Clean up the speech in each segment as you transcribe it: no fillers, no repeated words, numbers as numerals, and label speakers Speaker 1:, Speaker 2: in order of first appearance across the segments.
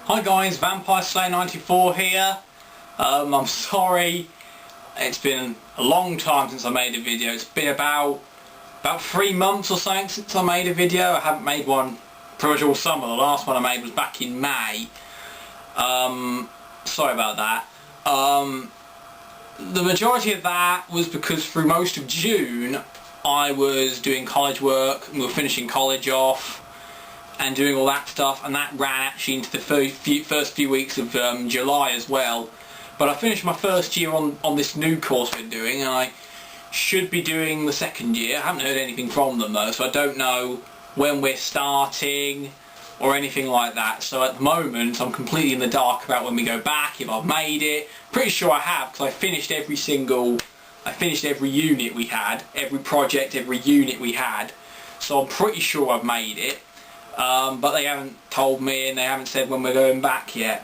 Speaker 1: Hi guys, Vampire Slayer 94 here. I'm sorry, it's been a long time since I made a video. It's been about 3 months or something since I made a video. I haven't made one pretty much all summer. The last one I made was back in May. Sorry about that. The majority of that was because through most of June I was doing college work, and we were finishing college off and doing all that stuff, and that ran actually into the first few weeks of July as well. But I finished my first year on this new course we're doing, and I should be doing the second year. I haven't heard anything from them though, so I don't know when we're starting or anything like that. So at the moment I'm completely in the dark about when we go back, if I've made it. Pretty sure I have, because I finished every unit we had, every project, every unit we had. So I'm pretty sure I've made it. But they haven't told me, and they haven't said when we're going back yet.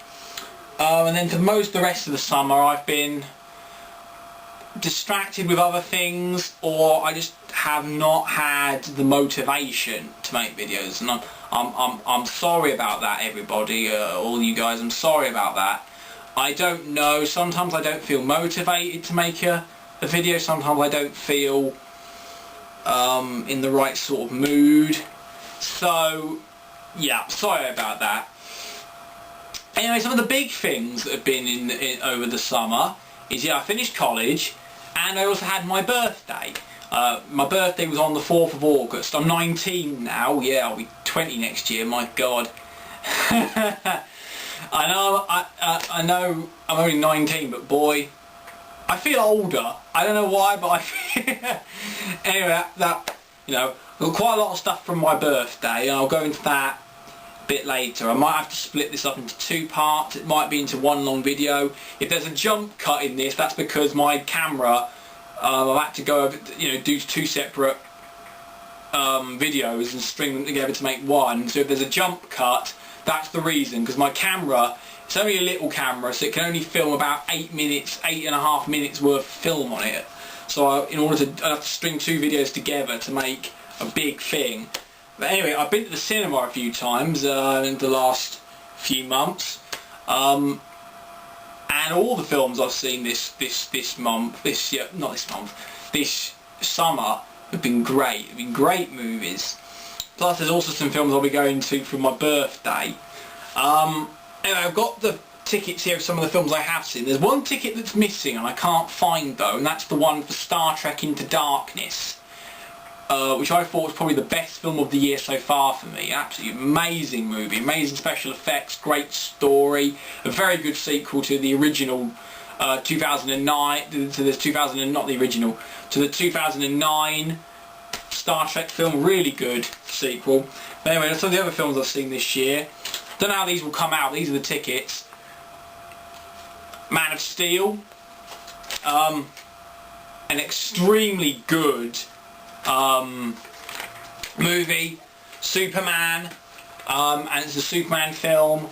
Speaker 1: And then for most of the rest of the summer I've been distracted with other things, or I just have not had the motivation to make videos, and I'm sorry about that, everybody, all you guys. I'm sorry about that. I don't know, sometimes I don't feel motivated to make a video, sometimes I don't feel in the right sort of mood. So yeah, sorry about that. Anyway, some of the big things that have been in over the summer is, yeah, I finished college, and I also had my birthday. My birthday was on the 4th of August. I'm 19 now. Yeah, I'll be 20 next year. My God. I know I'm only 19, but boy, I feel older. I don't know why, but I feel anyway, that you know, I've got quite a lot of stuff from my birthday, and I'll go into that a bit later. I might have to split this up into 2 parts. It might be into one long video. If there's a jump cut in this, that's because my camera, I've had to go over, do 2 separate videos and string them together to make one. So if there's a jump cut, that's the reason, because my camera, it's only a little camera, so it can only film about 8.5 minutes worth of film on it. So in order to, I have to string 2 videos together to make a big thing. But anyway, I've been to the cinema a few times in the last few months, and all the films I've seen this summer have been great. Have been great movies. Plus, there's also some films I'll be going to for my birthday. Anyway, I've got the tickets here of some of the films I have seen. There's one ticket that's missing and I can't find though, and that's the one for Star Trek Into Darkness, which I thought was probably the best film of the year so far for me. Absolutely amazing movie, amazing special effects, great story, a very good sequel to the original 2009, to the 2009 Star Trek film. Really good sequel. But anyway, that's some of the other films I've seen this year. Don't know how these will come out. These are the tickets. Man of Steel, an extremely good movie. Superman, and it's a Superman film.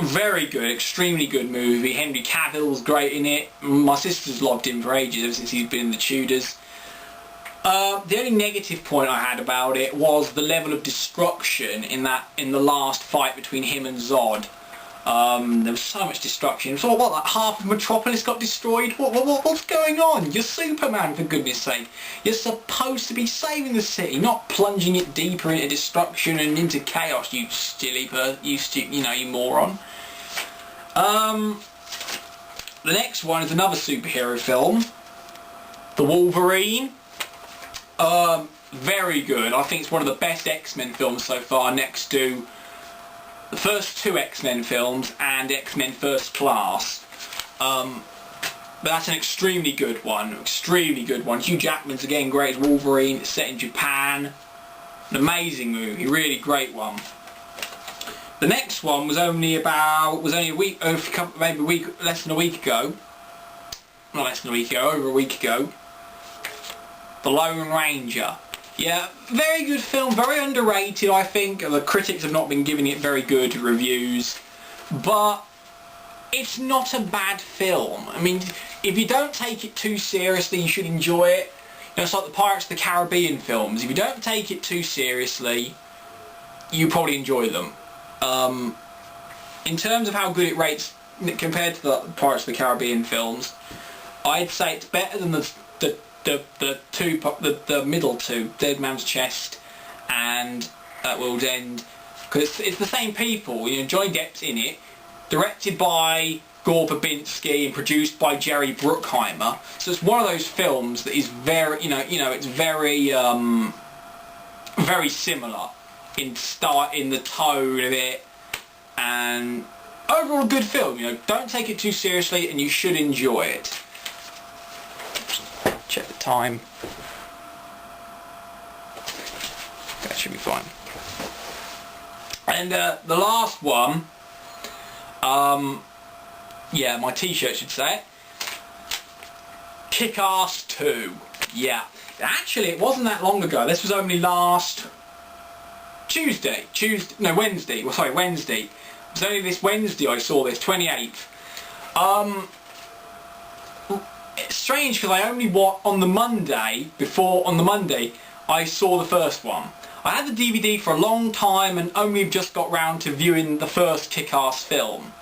Speaker 1: Very good, extremely good movie. Henry Cavill's great in it. My sister's loved him for ages, ever since he's been in The Tudors. The only negative point I had about it was the level of destruction in the last fight between him and Zod. There was so much destruction. So what, like half of Metropolis got destroyed? What's going on? You're Superman, for goodness sake. You're supposed to be saving the city, not plunging it deeper into destruction and into chaos, you you moron. The next one is another superhero film, The Wolverine. Very good. I think it's one of the best X-Men films so far, next to the first 2 X-Men films and X-Men First Class. But that's an extremely good one. Extremely good one. Hugh Jackman's again great as Wolverine. It's set in Japan. An amazing movie. Really great one. The next one was only a week, maybe less than a week ago. Not less than a week ago, over a week ago. The Lone Ranger. Yeah, very good film, very underrated I think. The critics have not been giving it very good reviews, but it's not a bad film. I mean, if you don't take it too seriously, you should enjoy it. It's like the Pirates of the Caribbean films. If you don't take it too seriously, you probably enjoy them. In terms of how good it rates compared to the Pirates of the Caribbean films, I'd say it's better than the middle two, Dead Man's Chest and At World's End, because it's the same people. You know, Johnny Depp's in it, directed by Gore Verbinski and produced by Jerry Bruckheimer. So it's one of those films that is very, it's very, very similar in style, in the tone of it, and overall a good film. You know, don't take it too seriously, and you should enjoy it. Check the time. That should be fine. And the last one, yeah, my t-shirt should say it. Kick-Ass 2. Yeah. Actually, it wasn't that long ago. This was only last Wednesday. Wednesday. It was only this Wednesday I saw this, 28th. It's strange because I only on the Monday I saw the first one. I had the DVD for a long time and only just got round to viewing the first Kick-Ass film.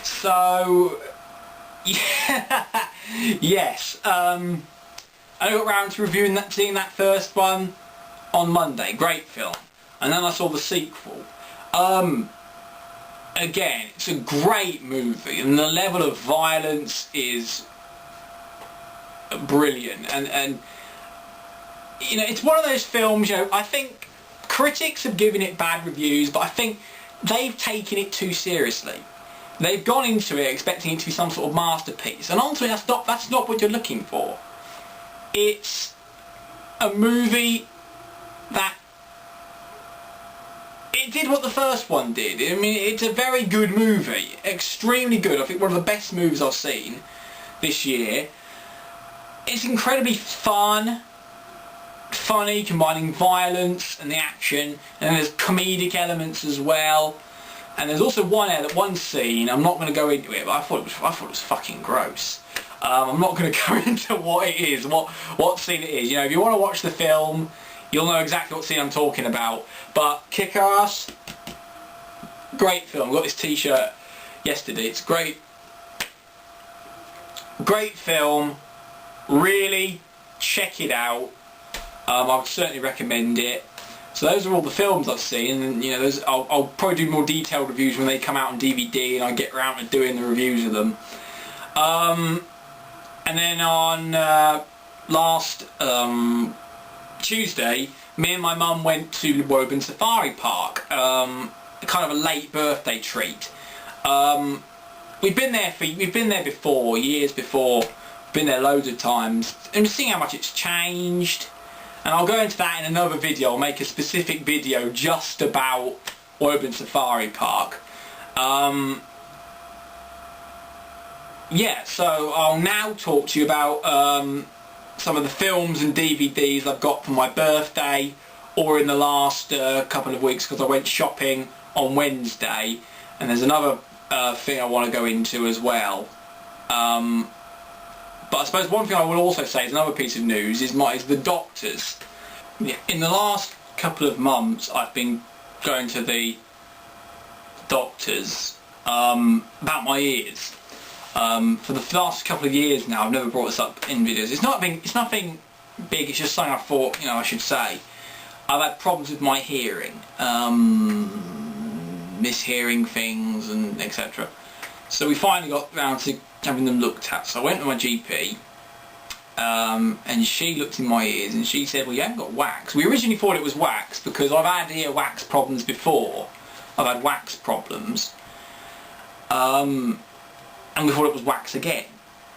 Speaker 1: So, yeah, yes, I got round to seeing that first one on Monday. Great film. And then I saw the sequel. Again, it's a great movie, and the level of violence is brilliant. And you know, it's one of those films, you know, I think critics have given it bad reviews, but I think they've taken it too seriously. They've gone into it expecting it to be some sort of masterpiece, and ultimately that's not what you're looking for. It's a movie that it did what the first one did. I mean, it's a very good movie, extremely good. I think one of the best movies I've seen this year. It's incredibly funny, combining violence and the action, and there's comedic elements as well. And there's also one scene, I'm not going to go into it, but I thought it was fucking gross. I'm not going to go into what it is, what scene it is. You know, if you want to watch the film, you'll know exactly what scene I'm talking about. But Kick-Ass, great film. I got this t-shirt yesterday. It's great. Great film. Really, check it out. I would certainly recommend it. So those are all the films I've seen, and you know, I'll probably do more detailed reviews when they come out on DVD and I get around to doing the reviews of them. And then on last Tuesday, me and my mum went to Woburn Safari Park, kind of a late birthday treat. We've been there before, years before. We've been there loads of times, and we're seeing how much it's changed. And I'll go into that in another video. I'll make a specific video just about Woburn Safari Park. Yeah, so I'll now talk to you about some of the films and DVDs I've got for my birthday, or in the last couple of weeks, because I went shopping on Wednesday, and there's another thing I want to go into as well. But I suppose one thing I will also say is another piece of news is the doctors. In the last couple of months I've been going to the doctors about my ears. For the last couple of years now, I've never brought this up in videos. It's nothing big, it's just something I thought, you know, I should say. I've had problems with my hearing, mishearing things and etc. So we finally got round to having them looked at. So I went to my GP, and she looked in my ears and she said, well, you haven't got wax. We originally thought it was wax because I've had ear wax problems before. I've had wax problems. And we thought it was wax again.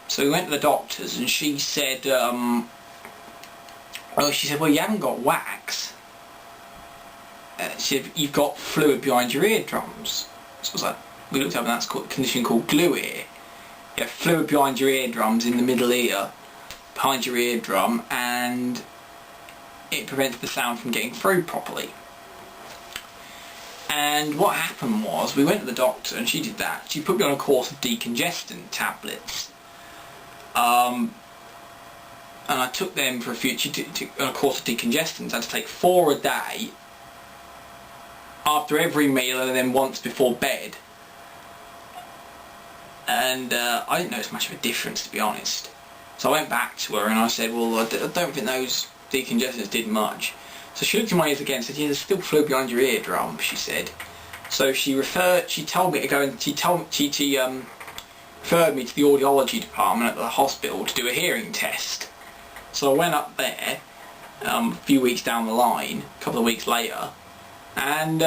Speaker 1: So we went to the doctors and she said, well, you haven't got wax. She said, you've got fluid behind your eardrums. So I was like, we looked up and that's a condition called glue ear. You have fluid behind your eardrums in the middle ear, behind your eardrum, and it prevents the sound from getting through properly. And what happened was, we went to the doctor and she did that. She put me on a course of decongestant tablets. And I took them for a few, she took on a course of decongestants. I had to take 4 a day. after every meal and then once before bed. And I didn't notice much of a difference, to be honest. So I went back to her and I said, well, I don't think those decongestants did much. So she looked in my ears again and said, yeah, there's still fluid behind your eardrum, she said. So she told me to go and she referred me to the audiology department at the hospital to do a hearing test. So I went up there a few weeks down the line, a couple of weeks later, and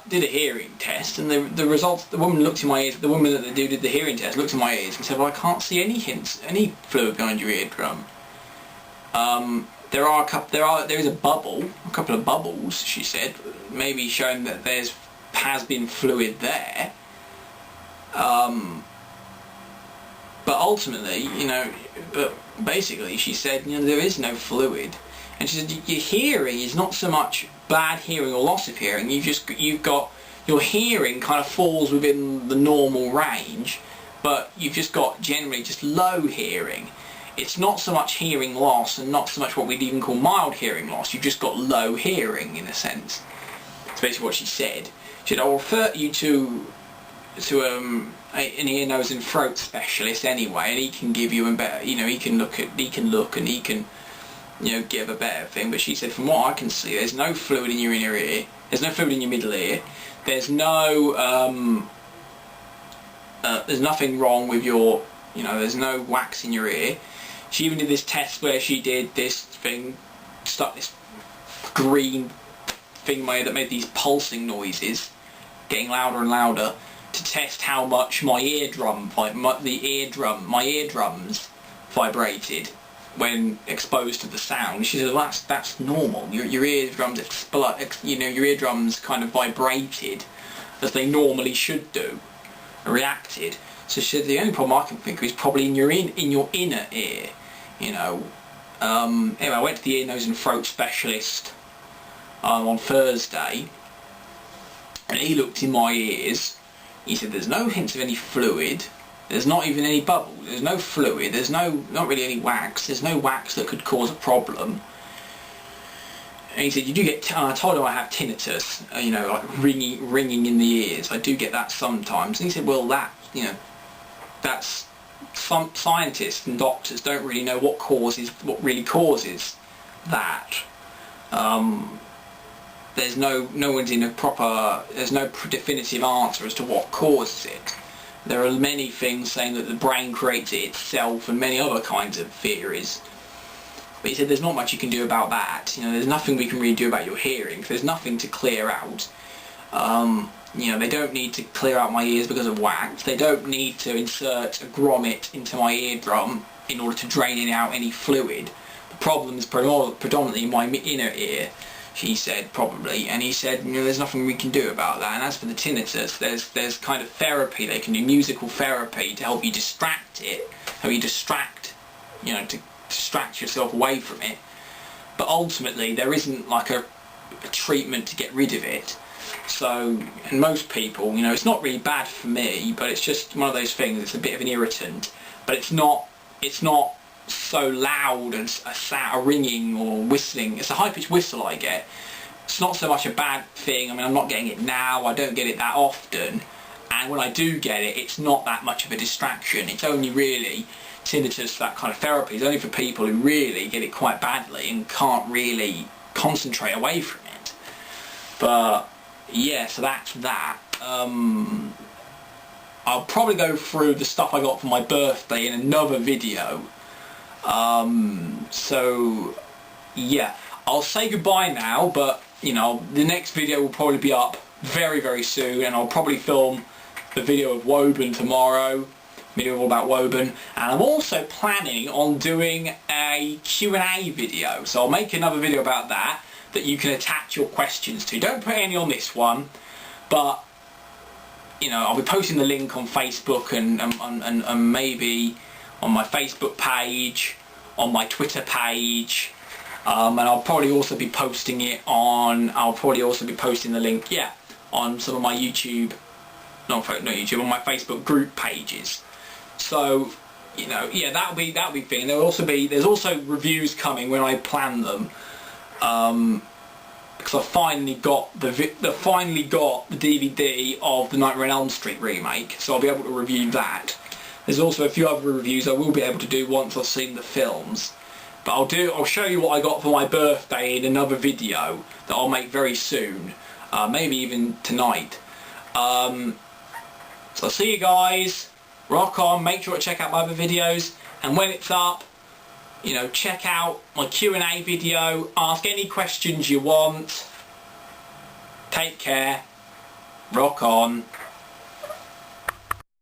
Speaker 1: did a hearing test, and the results, the woman looked in my ears, the woman that did the hearing test looked in my ears and said, well, I can't see any hints, any fluid behind your eardrum. There is a couple of bubbles, she said, maybe showing that has been fluid there. But ultimately, but basically she said, there is no fluid. And she said, your hearing is not so much bad hearing or loss of hearing, you've got, your hearing kind of falls within the normal range, but you've just got generally just low hearing. It's not so much hearing loss and not so much what we'd even call mild hearing loss, you've just got low hearing in a sense. That's basically what she said. She said, I'll refer you to an ear, nose and throat specialist anyway, and he can give you a better, he can look and he can give a better thing. But she said, from what I can see, there's no fluid in your inner ear, there's no fluid in your middle ear, there's no there's nothing wrong with your, there's no wax in your ear. She even did this test where she did this thing, stuck this green thing that made these pulsing noises, getting louder and louder, to test how much my eardrums vibrated when exposed to the sound. She said, well, that's normal. Your eardrums your eardrums kind of vibrated as they normally should do, reacted. So she said the only problem I can think of is probably in your inner ear. Anyway, I went to the ear, nose and throat specialist on Thursday, and he looked in my ears. He said there's no hints of any fluid, there's not even any bubble, there's no fluid, there's not really any wax, there's no wax that could cause a problem. And he said, you do get, I told him I have tinnitus, like ringing in the ears, I do get that sometimes. And he said, well, that's, some scientists and doctors don't really know what really causes that. There's no definitive answer as to what causes it. There are many things saying that the brain creates it itself and many other kinds of theories. But he said there's not much you can do about that. There's nothing we can really do about your hearing. There's nothing to clear out. They don't need to clear out my ears because of wax. They don't need to insert a grommet into my eardrum in order to drain out any fluid. The problem is predominantly in my inner ear, he said, probably. And he said, there's nothing we can do about that. And as for the tinnitus, there's kind of therapy. They can do musical therapy to help you distract it, to distract yourself away from it. But ultimately, there isn't like a treatment to get rid of it. So, and most people, it's not really bad for me, but it's just one of those things. It's a bit of an irritant, but it's not so loud and a ringing or whistling. It's a high-pitched whistle I get. It's not so much a bad thing. I'm not getting it now. I don't get it that often, and when I do get it, it's not that much of a distraction. It's only really tinnitus, that kind of therapy is only for people who really get it quite badly and can't really concentrate away from it. But yeah, so that's that. I'll probably go through the stuff I got for my birthday in another video. So yeah, I'll say goodbye now, but the next video will probably be up very, very soon, and I'll probably film the video of Woburn tomorrow, video all about Woburn, and I'm also planning on doing a Q&A video, so I'll make another video about that you can attach your questions to. Don't put any on this one, but I'll be posting the link on Facebook and maybe on my Facebook page, on my Twitter page, and I'll probably also be posting it on, the link, on some of my YouTube, not YouTube, on my Facebook group pages. So, that'll be thing. There's also reviews coming when I plan them. because I finally got the DVD of the Nightmare on Elm Street remake, so I'll be able to review that. There's also a few other reviews I will be able to do once I've seen the films. But I'll show you what I got for my birthday in another video that I'll make very soon, maybe even tonight. So I'll see you guys. Rock on. Make sure to check out my other videos, and when it's up, you know, check out my Q&A video. Ask any questions you want. Take care. Rock on.